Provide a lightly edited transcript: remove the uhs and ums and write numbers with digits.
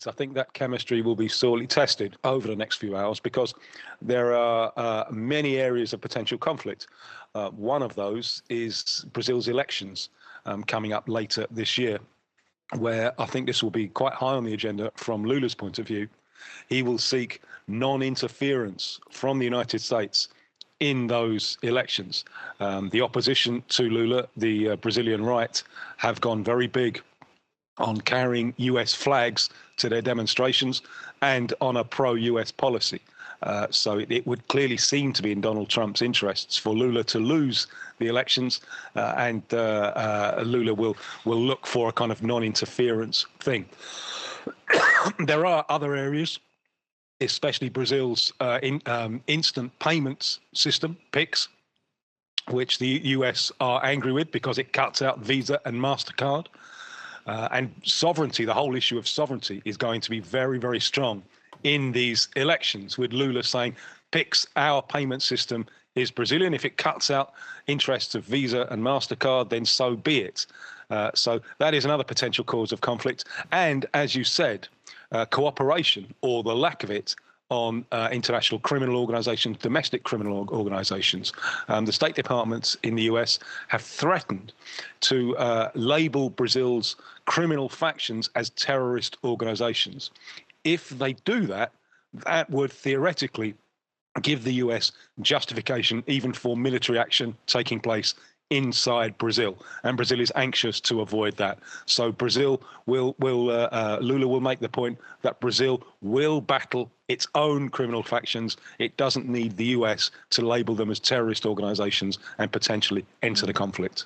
I think that chemistry will be sorely tested over the next few hours because there are many areas of potential conflict. One of those is Brazil's elections coming up later this year, where I think this will be quite high on the agenda from Lula's point of view. He will seek non-interference from the United States in those elections. The opposition to Lula, the Brazilian right, have gone very big on carrying US flags to their demonstrations and on a pro-US policy. So it would clearly seem to be in Donald Trump's interests for Lula to lose the elections, and Lula will look for a kind of non-interference thing. There are other areas, especially Brazil's instant payments system, PIX, which the US are angry with because it cuts out Visa and MasterCard. And sovereignty, the whole issue of sovereignty, is going to be very, very strong in these elections, with Lula saying, PIX, our payment system, is Brazilian. If it cuts out interests of Visa and MasterCard, then so be it. So that is another potential cause of conflict. And as you said, cooperation, or the lack of it, on international criminal organizations, domestic criminal organizations. The State Departments in the US have threatened to label Brazil's criminal factions as terrorist organizations. If they do that, that would theoretically give the US justification even for military action taking place inside Brazil, and Brazil is anxious to avoid that. So Brazil Lula will make the point that Brazil will battle its own criminal factions. It doesn't need the US to label them as terrorist organizations and potentially enter the conflict.